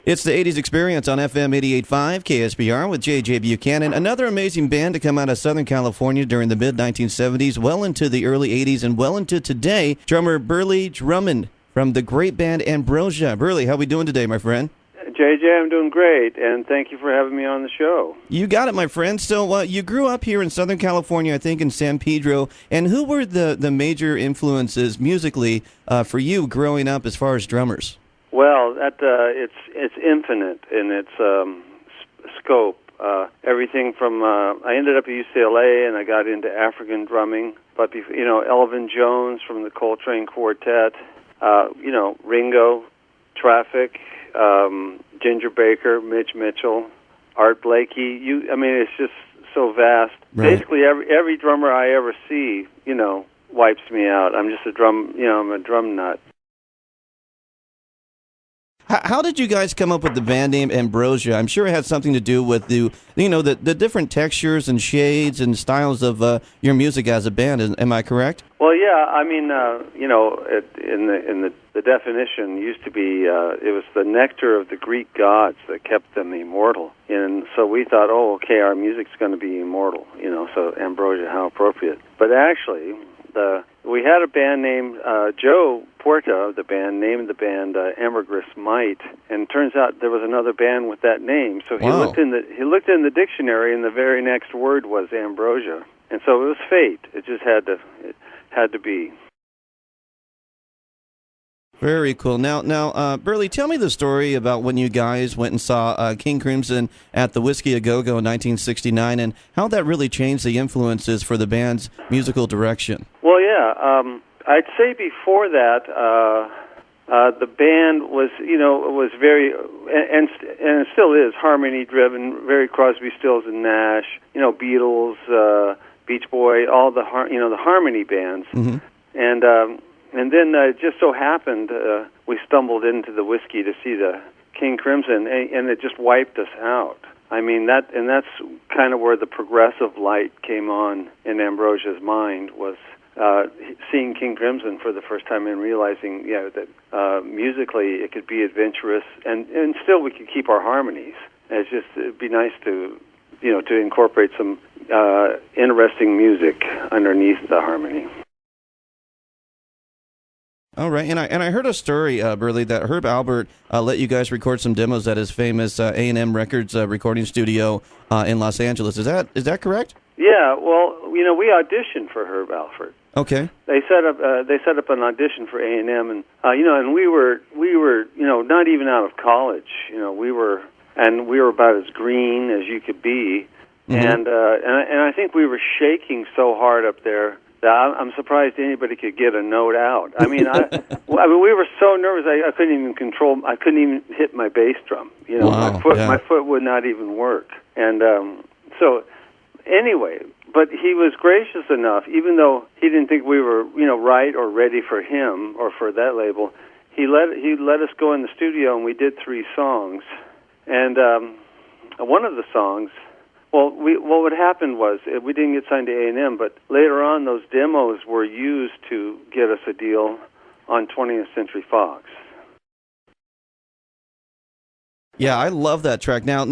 It's the 80s Experience on FM 88.5 KSBR with J.J. Buchanan, another amazing band to come out of Southern California during the mid-1970s, well into the early 80s, and well into today. Drummer Burley Drummond from the great band Ambrosia. Burley, how we doing today, my friend? JJ, I'm doing great, and thank you for having me on the show. You got it, my friend. So you grew up here in Southern California, I think in San Pedro, and who were the major influences musically for you growing up as far as drummers? Well, it's infinite in its scope. Everything from I ended up at UCLA and I got into African drumming, but Elvin Jones from the Coltrane Quartet, Ringo, Traffic, Ginger Baker, Mitch Mitchell, Art Blakey. It's just so vast. Right. Basically, every drummer I ever see, wipes me out. I'm just I'm a drum nut. How did you guys come up with the band name Ambrosia? I'm sure it had something to do with the different textures and shades and styles of your music as a band. Am I correct? Well, yeah. In the definition used to be it was the nectar of the Greek gods that kept them immortal, and so we thought, our music's going to be immortal. So Ambrosia, how appropriate. But actually, we had a band named Joe Porta of the band named the band Ambergris Might, and it turns out there was another band with that name. So he looked in the dictionary, and the very next word was Ambrosia, and so it was fate. It just had to be. Very cool. Now, Burley, tell me the story about when you guys went and saw King Crimson at the Whiskey A Go Go in 1969, and how that really changed the influences for the band's musical direction. Well, yeah, I'd say before that, the band was, was very, and it still is, harmony-driven, very Crosby, Stills and Nash, Beatles, Beach Boy, all the the harmony bands, and then it just so happened we stumbled into the Whiskey to see the King Crimson, and it just wiped us out. That's kind of where the progressive light came on in Ambrosia's mind, was seeing King Crimson for the first time and realizing, that musically it could be adventurous, and still we could keep our harmonies. It'd be nice to incorporate some interesting music underneath the harmony. All right, and I heard a story, Burley, that Herb Alpert let you guys record some demos at his famous A&M Records recording studio in Los Angeles. Is that correct? Yeah, well, we auditioned for Herb Alpert. Okay. They set up an audition for A&M, and we were not even out of college. We were about as green as you could be, and I think we were shaking so hard up there. I'm surprised anybody could get a note out. We were so nervous. I couldn't even hit my bass drum. Wow, my foot would not even work. And so anyway, but he was gracious enough, even though he didn't think we were right or ready for him or for that label. He let us go in the studio, and we did 3 songs. And one of the songs. Well, what happened was we didn't get signed to A&M, but later on those demos were used to get us a deal on 20th Century Fox. Yeah, I love that track. Now,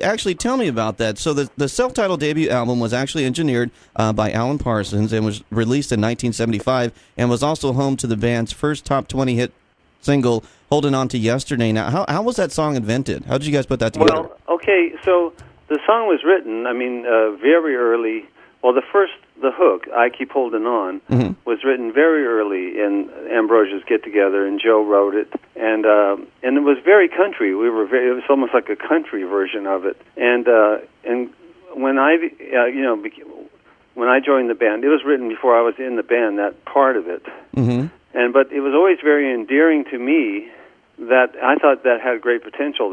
actually, tell me about that. So the self-titled debut album was actually engineered by Alan Parsons and was released in 1975 and was also home to the band's first top 20 hit single, Holding On to Yesterday. Now, how was that song invented? How did you guys put that together? Well, okay, so the song was written, very early. Well, the hook, I Keep Holding On, was written very early in Ambrosia's get-together, and Joe wrote it. And it was very country. It was almost like a country version of it. And when I joined the band, it was written before I was in the band, that part of it. But it was always very endearing to me that I thought that had great potential,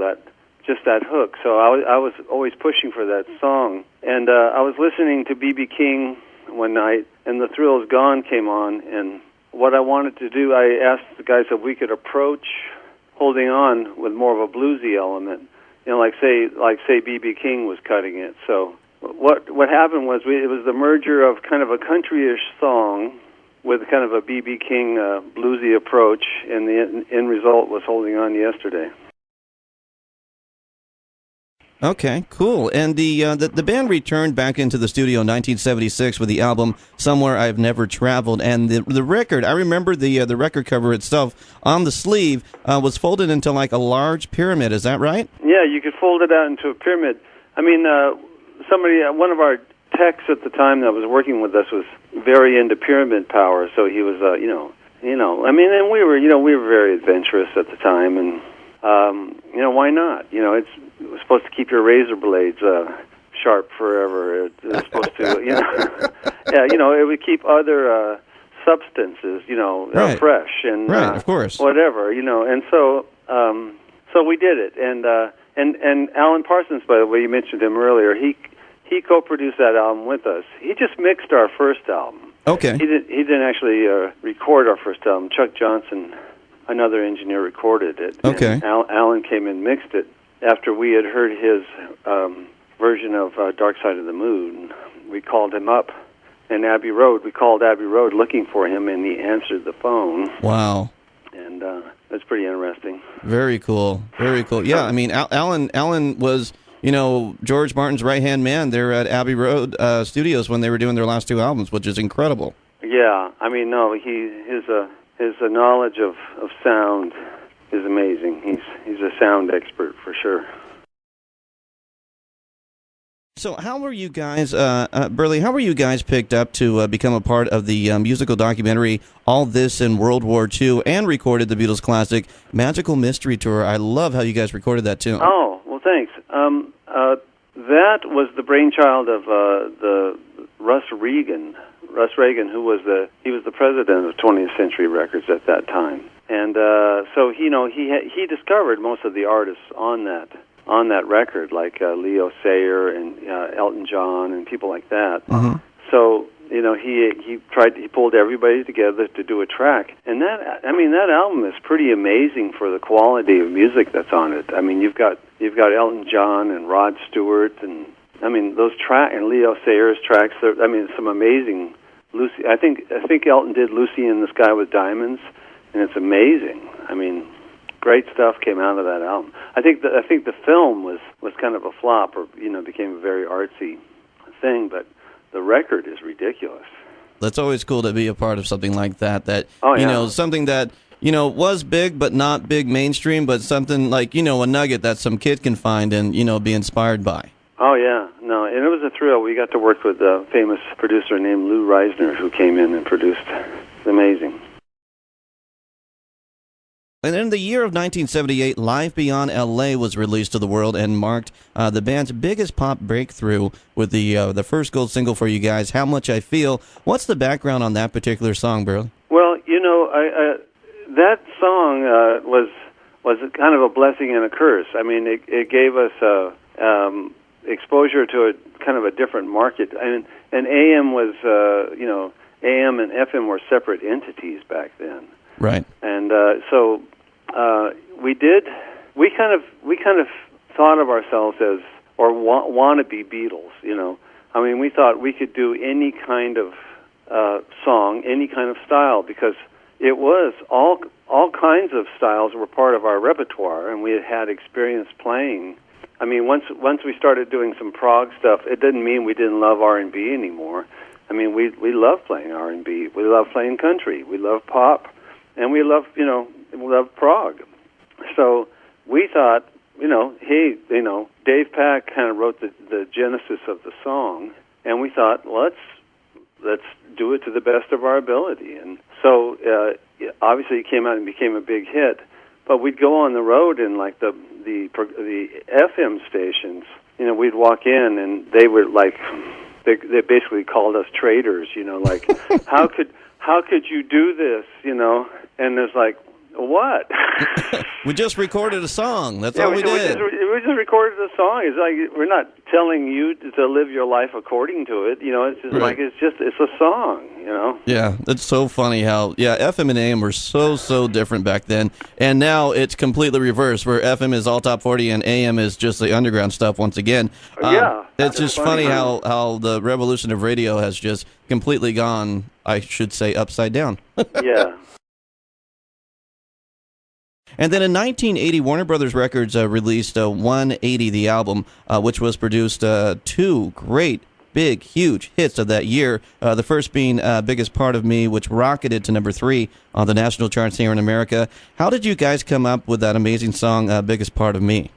just that hook. So I was always pushing for that song. And I was listening to B.B. King one night, and The Thrill Is Gone came on, and what I wanted to do, I asked the guys if we could approach Holding On with more of a bluesy element, like say B.B. King was cutting it. So what happened was it was the merger of kind of a country-ish song with kind of a B.B. King bluesy approach, and the end result was Holding On Yesterday. Okay, cool. And the band returned back into the studio in 1976 with the album "Somewhere I've Never Traveled," and the record. I remember the record cover itself on the sleeve was folded into like a large pyramid. Is that right? Yeah, you could fold it out into a pyramid. I mean, one of our techs at the time that was working with us was very into pyramid power, so he was, I mean, and we were very adventurous at the time, and why not? It was supposed to keep your razor blades sharp forever. It was supposed to, it would keep other substances, Right. fresh and Right, of course. whatever, and so we did it, and Alan Parsons, by the way, you mentioned him earlier. He co-produced that album with us. He just mixed our first album. Okay. He didn't actually record our first album. Chuck Johnson, another engineer, recorded it. Okay. And Alan came and mixed it after we had heard his version of Dark Side of the Moon. We called him up in Abbey Road. We called Abbey Road looking for him, and he answered the phone. Wow. And that's pretty interesting. Very cool. Very cool. Yeah, I mean, Alan was, George Martin's right-hand man there at Abbey Road Studios when they were doing their last two albums, which is incredible. Yeah, I mean, no, his knowledge of sound is amazing. He's a sound expert for sure. So how were you guys, Burley, how were you guys picked up to become a part of the musical documentary All This in World War II and recorded the Beatles classic Magical Mystery Tour? I love how you guys recorded that too. Oh, well, thanks. That was the brainchild of the Russ Reagan, who was the president of 20th Century Records at that time. And so he discovered most of the artists on that record, like Leo Sayer and Elton John and people like that. Mm-hmm. So he pulled everybody together to do a track, and that album is pretty amazing for the quality of music that's on it. I mean, you've got Elton John and Rod Stewart, and I mean those and Leo Sayer's tracks. Some amazing Lucy. I think Elton did Lucy in the Sky with Diamonds, and it's amazing. I mean, great stuff came out of that album. I think the film was kind of a flop, or became a very artsy thing, but the record is ridiculous. That's always cool to be a part of something like that. Something that was big but not big mainstream, but something like a nugget that some kid can find and be inspired by. Oh yeah, no, and it was a thrill. We got to work with a famous producer named Lou Reisner, who came in and produced. It's amazing. And in the year of 1978, Live Beyond L.A. was released to the world and marked the band's biggest pop breakthrough with the first gold single for you guys, How Much I Feel. What's the background on that particular song, Burley? Well, that song was kind of a blessing and a curse. I mean, it gave us exposure to a kind of a different market. And AM was, AM and FM were separate entities back then. Right. And so we kind of thought of ourselves as, or wannabe Beatles, I mean, we thought we could do any kind of song, any kind of style, because it was all kinds of styles were part of our repertoire, and we had experience playing. I mean, once we started doing some prog stuff, it didn't mean we didn't love R&B anymore. I mean, we love playing R&B, we love playing country, we love pop, and we love prog. So we thought, hey, Dave Pack kind of wrote the genesis of the song, and we thought, let's do it to the best of our ability. And so obviously it came out and became a big hit. But we'd go on the road in like the FM stations. We'd walk in and they were like, they basically called us traitors. Like how could you do this? And there's like, what? We just recorded a song. That's all we did. We just recorded a song. It's like we're not telling you to live your life according to it. It's just right. It's a song. Yeah, that's so funny how FM and AM were so different back then, and now it's completely reversed, where FM is all top 40 and AM is just the underground stuff once again. It's just funny how the revolution of radio has just completely gone, I should say, upside down. Yeah. And then in 1980, Warner Brothers Records released 180, the album, which was produced two great, big, huge hits of that year. The first being Biggest Part of Me, which rocketed to number 3 on the national charts here in America. How did you guys come up with that amazing song, Biggest Part of Me?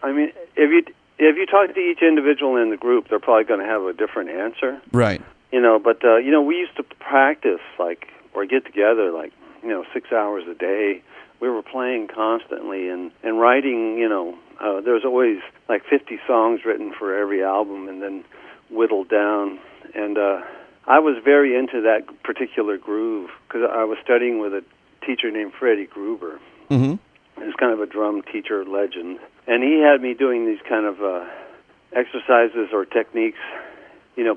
I mean, if you talk to each individual in the group, they're probably going to have a different answer. Right. But we used to practice, or get together, 6 hours a day. We were playing constantly and writing, there was always 50 songs written for every album and then whittled down. And I was very into that particular groove because I was studying with a teacher named Freddie Gruber. Mm-hmm. He was kind of a drum teacher legend. And he had me doing these kind of exercises or techniques,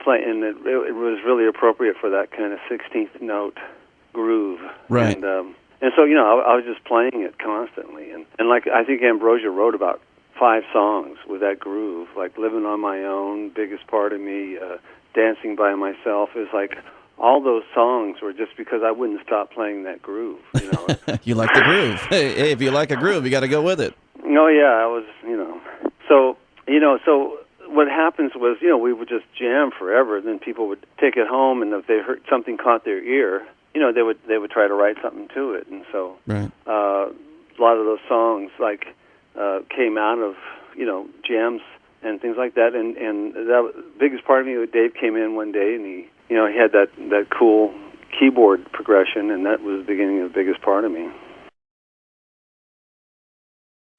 playing, and it was really appropriate for that kind of 16th note groove. Right. And so, I was just playing it constantly. And I think Ambrosia wrote about 5 songs with that groove, like Living on My Own, Biggest Part of Me, Dancing by Myself. It was all those songs were just because I wouldn't stop playing that groove. You like the groove. Hey, if you like a groove, you got to go with it. Oh, yeah, I was, So what happens was, we would just jam forever, and then people would take it home, and if they heard something caught their ear, they would try to write something to it. And so right. A lot of those songs, came out of, jams and things like that. And that Biggest Part of Me, Dave came in one day, and he had that cool keyboard progression, and that was the beginning of Biggest Part of Me.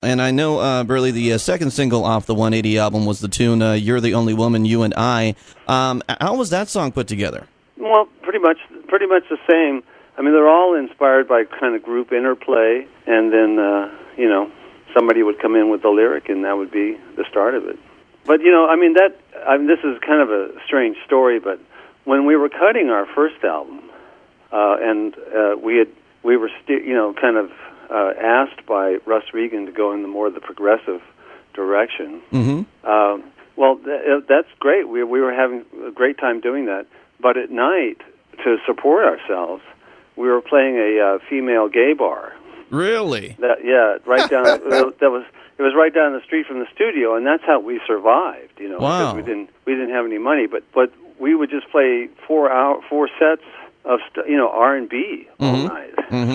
And I know, Burley, the second single off the 180 album was the tune You're the Only Woman, You and I. How was that song put together? Well, pretty much the same. I mean, they're all inspired by kind of group interplay, and then, somebody would come in with the lyric, and that would be the start of it. But, this is kind of a strange story, but when we were cutting our first album, and we were kind of asked by Russ Regan to go in the progressive direction. Mm-hmm. That's great. We were having a great time doing that. But at night, to support ourselves, we were playing a female gay bar. Really? Right down. It was right down the street from the studio, and that's how we survived. Wow. Because we didn't have any money, but we would just play 4 sets of R&B all night. Mm-hmm.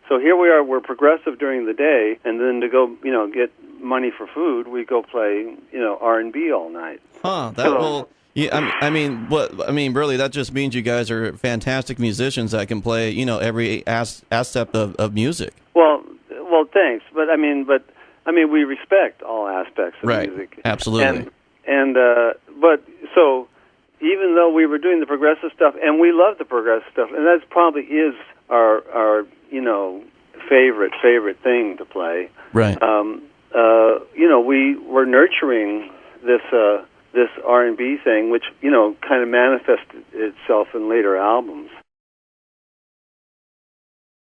So here we are. We're progressive during the day, and then to go get money for food, we go play R&B all night. Huh? That will. Yeah, I mean, Burley, that just means you guys are fantastic musicians that can play, every aspect of music. Well, thanks, but we respect all aspects of music. Right, absolutely. But so even though we were doing the progressive stuff, and we love the progressive stuff, and that probably is our favorite thing to play. Right. We were nurturing this R&B thing, which kind of manifested itself in later albums.